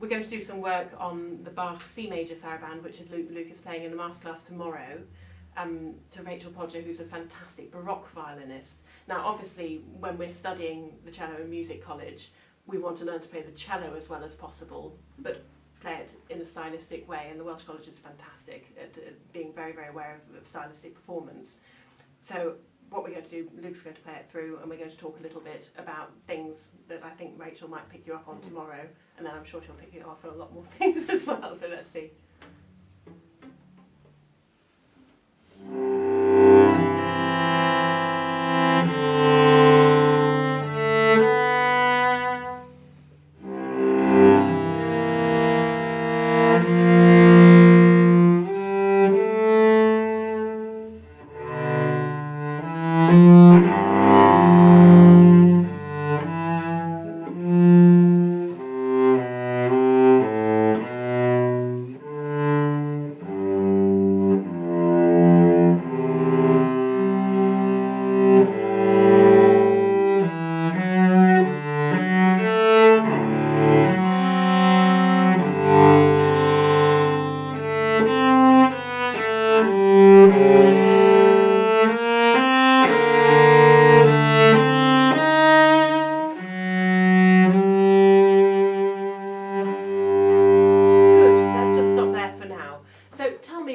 we're going to do some work on the Bach C major Sarabande, which is Luke is playing in the masterclass tomorrow, to Rachel Podger, who's a fantastic Baroque violinist. Now, obviously, when we're studying the cello in music college, we want to learn to play the cello as well as possible, but play it in a stylistic way, and the Welsh College is fantastic at being very, very aware of stylistic performance. So what we're going to do, Luke's going to play it through, and we're going to talk a little bit about things that I think Rachel might pick you up on tomorrow, and then I'm sure she'll pick you up on a lot more things as well, so let's see.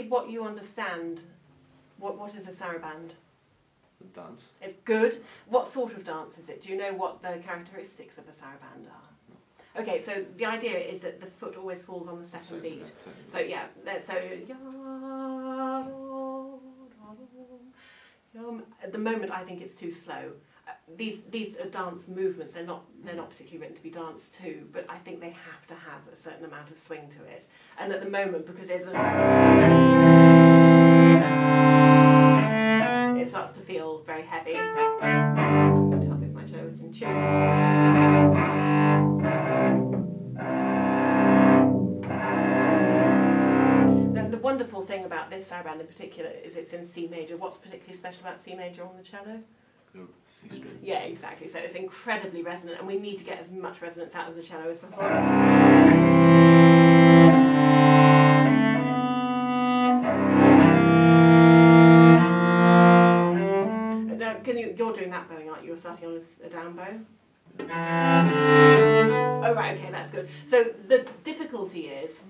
What you understand, what is a sarabande? A dance. It's good. What sort of dance is it? Do you know what the characteristics of a sarabande are? Okay, so the idea is that the foot always falls on the second beat. So yeah, so at the moment I think it's too slow. These are dance movements. They're not particularly written to be danced to, but I think they have to have a certain amount of swing to it. And at the moment, because there's it starts to feel very heavy. To help if my cello is in tune. Now, the wonderful thing about this sarabande in particular is it's in C major. What's particularly special about C major on the cello? C string. Yeah, exactly. So it's incredibly resonant, and we need to get as much resonance out of the cello as possible. Now, you're doing that bowing, aren't you? You're starting on a down bow? Oh, right, okay, that's good. So the difficulty is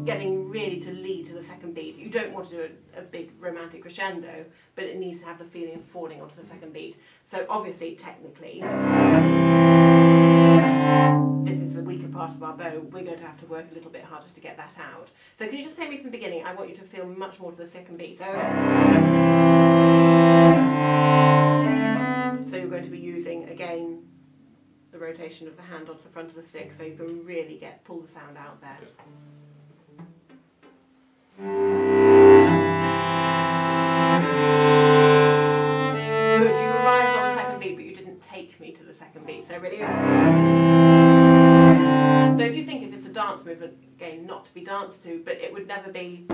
getting really to lead to the second beat. You don't want to do a big romantic crescendo, but it needs to have the feeling of falling onto the second beat. So obviously, technically, this is the weaker part of our bow. We're going to have to work a little bit harder to get that out. So can you just play me from the beginning? I want you to feel much more to the second beat. So you're going to be using, again, the rotation of the hand onto the front of the stick, so you can really pull the sound out there. Good, you arrived on the second beat, but you didn't take me to the second beat, so really. So if you think if it's a dance movement, again, not to be danced to, but it would never be,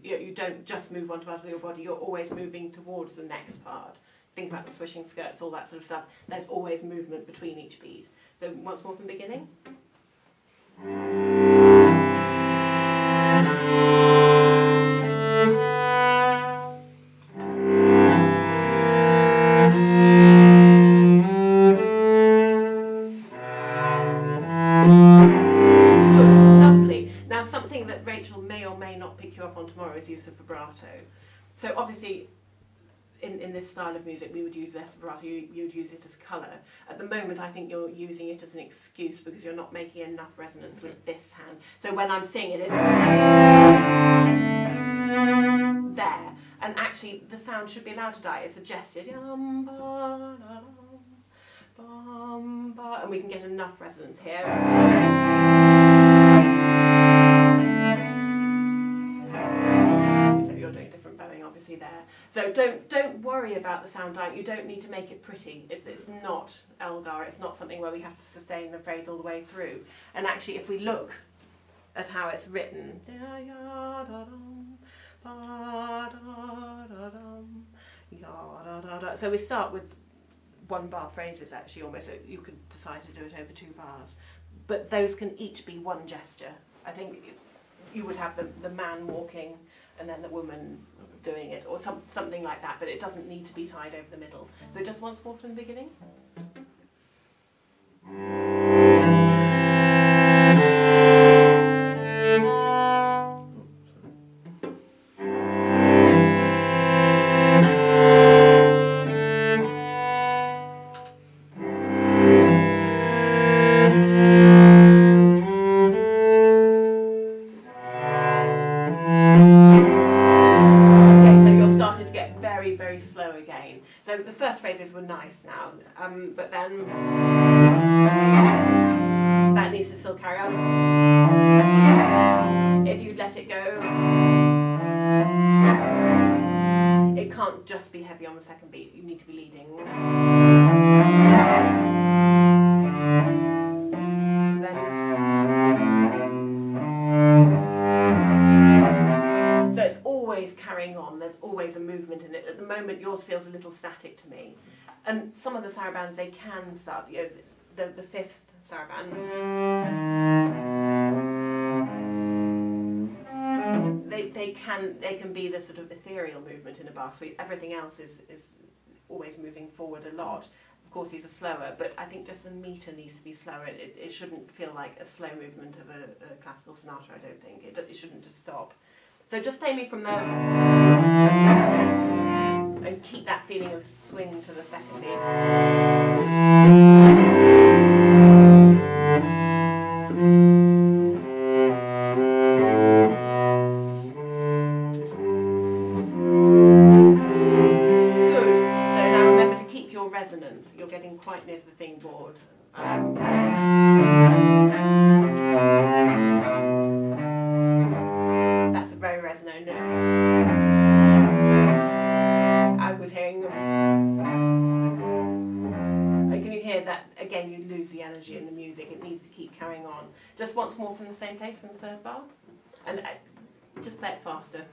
you don't just move one part of your body, you're always moving towards the next part. Think about the swishing skirts, all that sort of stuff. There's always movement between each beat. So once more from the beginning. Lovely. Now something that Rachel may or may not pick you up on tomorrow is use of vibrato. So obviously, in this style of music, we would use less vibrato, you would use it as colour. At the moment, I think you're using it as an excuse because you're not making enough resonance with this hand. So when I'm singing it, there, and actually the sound should be allowed to die. It's suggested, and we can get enough resonance here. You're doing different bowing obviously there. So don't worry about the sound dying. You don't need to make it pretty. It's not Elgar. It's not something where we have to sustain the phrase all the way through. And actually, if we look at how it's written, so we start with one bar phrases actually almost. So you could decide to do it over 2 bars. But those can each be one gesture. I think you would have the man walking and then the woman doing it, or something like that, but it doesn't need to be tied over the middle. So just once more from the beginning. Very slow again. So the first phrases were nice now, but then that needs to still carry on. If you let it go, it can't just be heavy on the second beat, you need to be leading. So it's always carrying on, there's always a movement in it. At the moment yours feels a little static to me. And some of the sarabands, they can start, you know, the fifth saraband, they can be the sort of ethereal movement in a Bach suite. Everything else is always moving forward a lot. Of course these are slower, but I think just the meter needs to be slower. It shouldn't feel like a slow movement of a classical sonata, I don't think. It shouldn't just stop. So just play me from there and keep that feeling of swing to the second beat. Good. So now remember to keep your resonance. You're getting quite near to the fingerboard. That's a very resonant note. I was hearing, and can you hear that again? You lose the energy in the music. It needs to keep carrying on. Just once more from the same place, from the third bar, and just play it faster.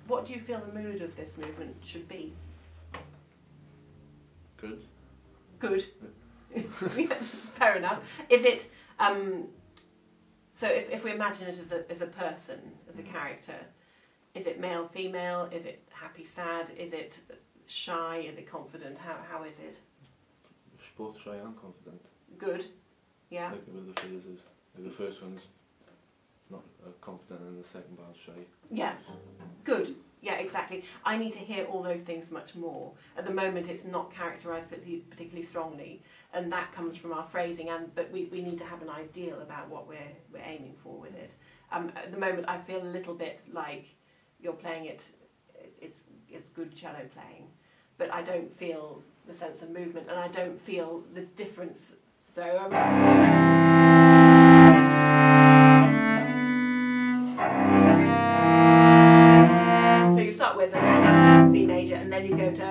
What do you feel the mood of this movement should be? Good. Good. Fair enough. Is it, so if we imagine it as a person, as a character, is it male, female? Is it happy, sad? Is it shy? Is it confident? How is it? Both shy and confident. Good. Yeah. Like with the phases. Like the first one's not confident and the second bar's shy. Yeah. Good. Yeah, exactly. I need to hear all those things much more. At the moment it's not characterised particularly strongly, and that comes from our phrasing, but we need to have an ideal about what we're aiming for with it. At the moment I feel a little bit like you're playing it's good cello playing, but I don't feel the sense of movement, and I don't feel the difference. So so you start with a C major and then you go to,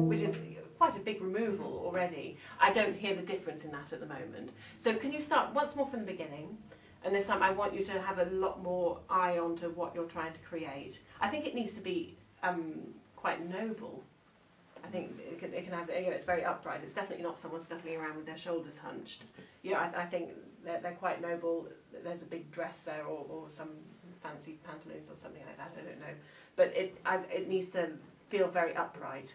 which is quite a big removal already. I don't hear the difference in that at the moment. So can you start once more from the beginning? And this time I want you to have a lot more eye onto what you're trying to create. I think it needs to be quite noble. I think it can have, you know, it's very upright. It's definitely not someone scuttling around with their shoulders hunched. Yeah, I think they're quite noble. There's a big dress there, or some fancy pantaloons or something like that. I don't know, but it needs to feel very upright.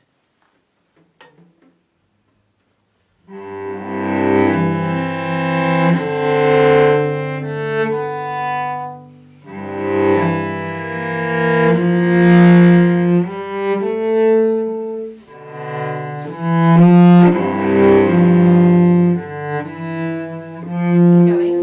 Going.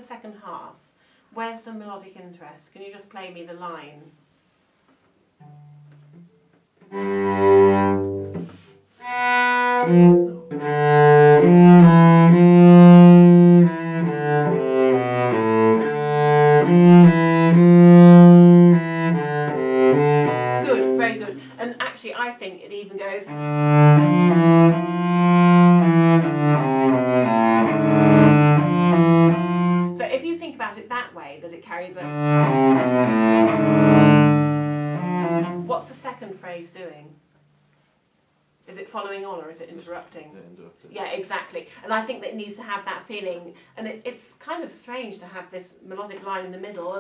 Second half, where's some melodic interest? Can you just play me the line? Good, very good. And actually I think it even goes... that it carries a... What's the second phrase doing? Is it following on or is it interrupting? Yeah, interrupting. Yeah, exactly. And I think that it needs to have that feeling, and it's kind of strange to have this melodic line in the middle.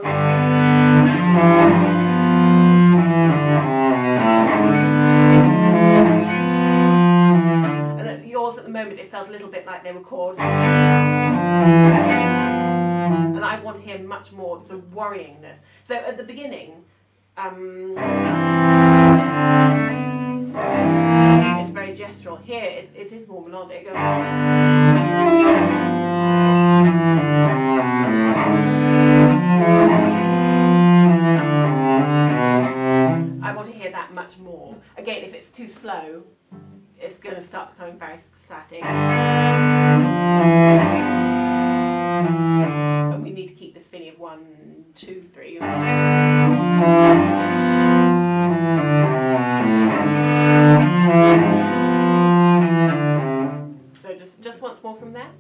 And at yours at the moment it felt a little bit like they were chords. And I want to hear much more the worryingness. So at the beginning, it's very gestural. Here, it is more melodic. I want to hear that much more. Again, if it's too slow, it's going to start becoming very static. And we need to keep this feeling of 1, 2, 3. So just once more from there.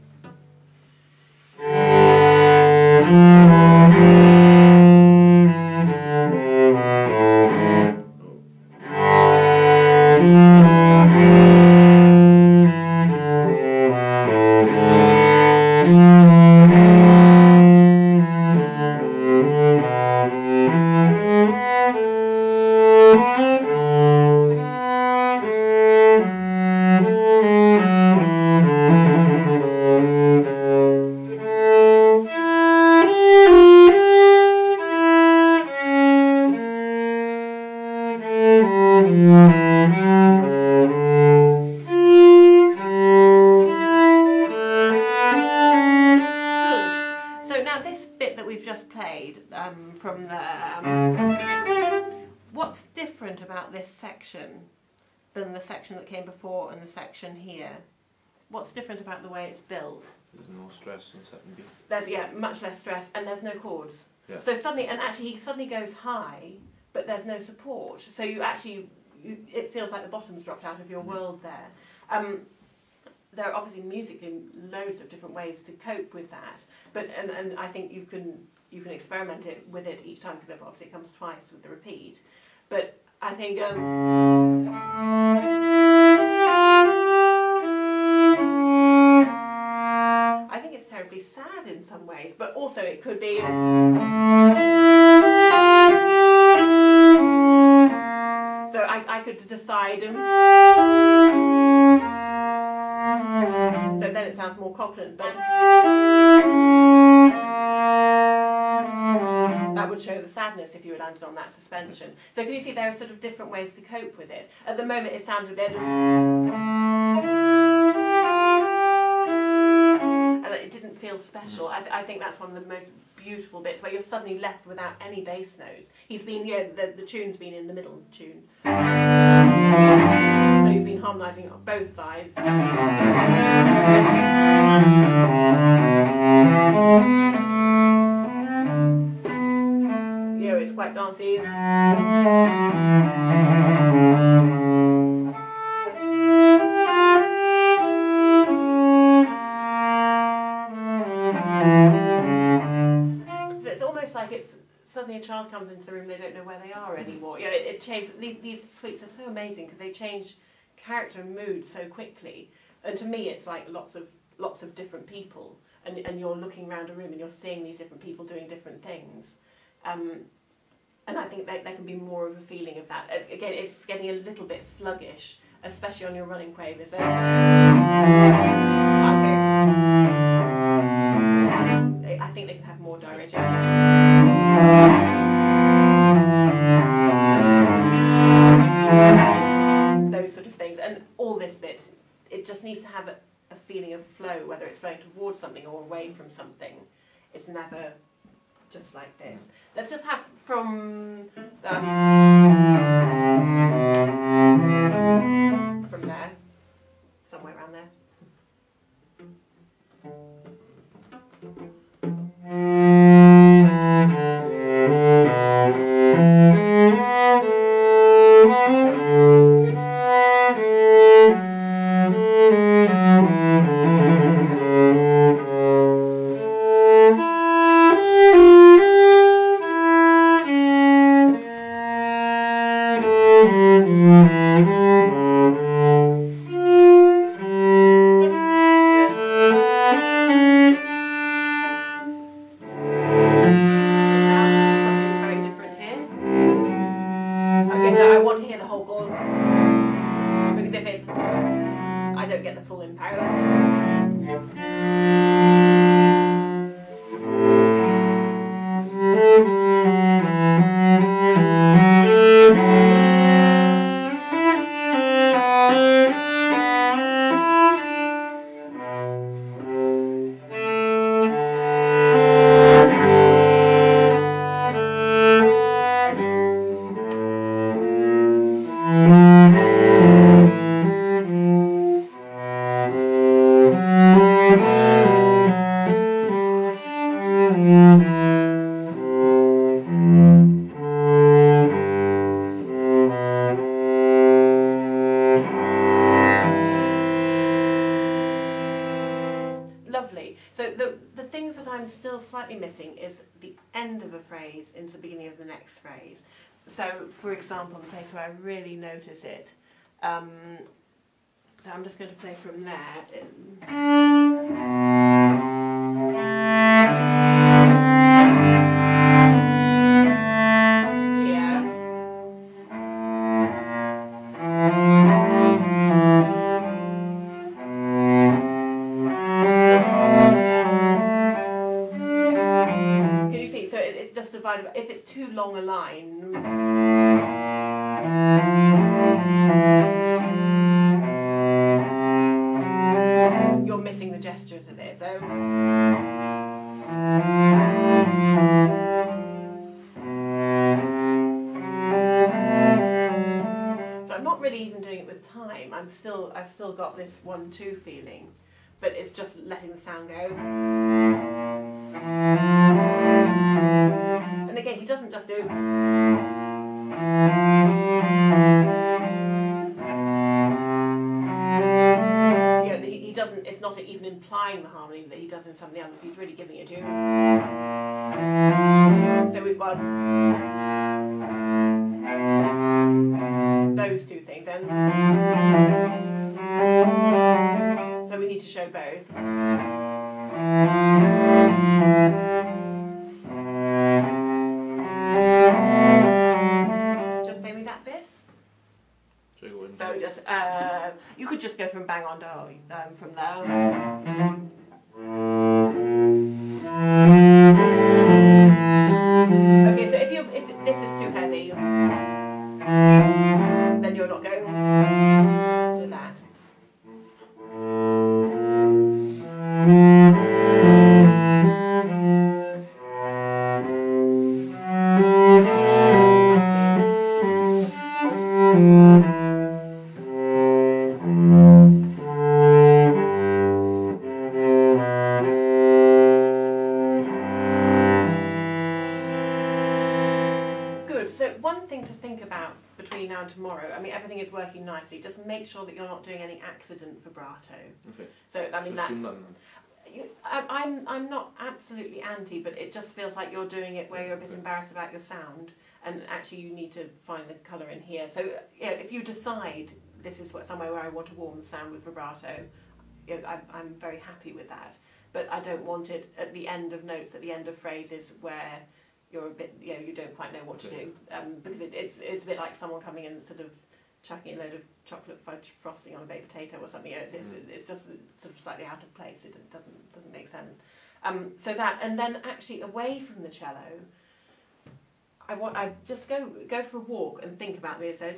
From the what's different about this section than the section that came before and the section here? What's different about the way it's built? There's no stress in second beat. There's much less stress, and there's no chords. Yeah. So suddenly, and actually he suddenly goes high, but there's no support. So you actually, it feels like the bottom's dropped out of your world there. There are obviously musically loads of different ways to cope with that, but and I think you can experiment with it each time, because obviously it comes twice with the repeat. But I think it's terribly sad in some ways, but also it could be. So I could decide. So then it sounds more confident, but that would show the sadness if you had landed on that suspension. So can you see there are sort of different ways to cope with it? At the moment it sounded a bit... and it didn't feel special. I think that's one of the most beautiful bits, where you're suddenly left without any bass notes. He's been, the tune's been in the middle of the tune. So you've been harmonising on both sides. It's quite dancey. So it's almost like it's suddenly a child comes into the room, they don't know where they are anymore. It changes. These suites are so amazing because they change character and mood so quickly. And to me, it's like lots of different people. and you're looking around a room and you're seeing these different people doing different things. And I think that there can be more of a feeling of that. Again, it's getting a little bit sluggish, especially on your running quavers. So, I think they can have more direction. Those sort of things. And all this bit, it just needs to have a feeling of flow, whether it's flowing towards something or away from something. It's never just like this. Let's just have from there, somewhere around there. Slightly missing is the end of a phrase into the beginning of the next phrase. So, for example, the place where I really notice it. So I'm just going to play from there. If it's too long a line, you're missing the gestures of it. So I'm not really even doing it with time. I've still got this 1-2 feeling, but it's just letting the sound go. And again, he doesn't just do. You know, he doesn't. It's not even implying the harmony that he does in some of the others. He's really giving it to you. So we've got those two things, and so we need to show both. So just you could just go from bang on to from there. Okay, so if this is too heavy, then you're not going to do that. Tomorrow, I mean, everything is working nicely. Just make sure that you're not doing any accident vibrato. Okay. So I mean, I'm not absolutely anti, but it just feels like you're doing it where you're a bit embarrassed about your sound, and actually you need to find the colour in here. So if you decide this is somewhere where I want to warm the sound with vibrato, I'm very happy with that. but I don't want it at the end of notes, at the end of phrases where you're a bit, you don't quite know what to do, because it's a bit like someone coming in and sort of chucking a load of chocolate fudge frosting on a baked potato or something. It's just sort of slightly out of place. It doesn't make sense. So that, and then actually away from the cello, I just go for a walk and think about me. So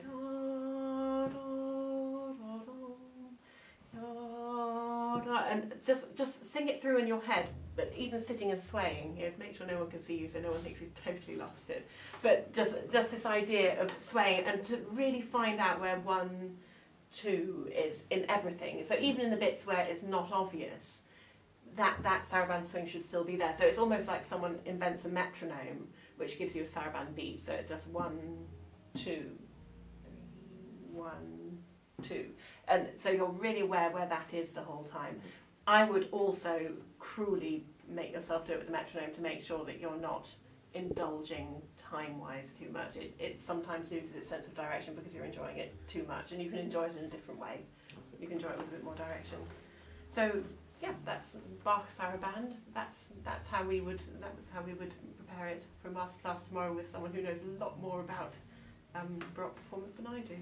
and just sing it through in your head, but even sitting and swaying, make sure no one can see you so no one thinks you've totally lost it. But just this idea of swaying and to really find out where 1, 2 is in everything. So even in the bits where it's not obvious, that sarabande swing should still be there. So it's almost like someone invents a metronome which gives you a sarabande beat. So it's just 1, 2, 3, 1, 2. And so you're really aware where that is the whole time. I would also cruelly make yourself do it with the metronome to make sure that you're not indulging time-wise too much. It sometimes loses its sense of direction because you're enjoying it too much, and you can enjoy it in a different way. You can enjoy it with a bit more direction. So yeah, that's Bach Sarabande. That's how we would prepare it for a masterclass tomorrow with someone who knows a lot more about Baroque performance than I do.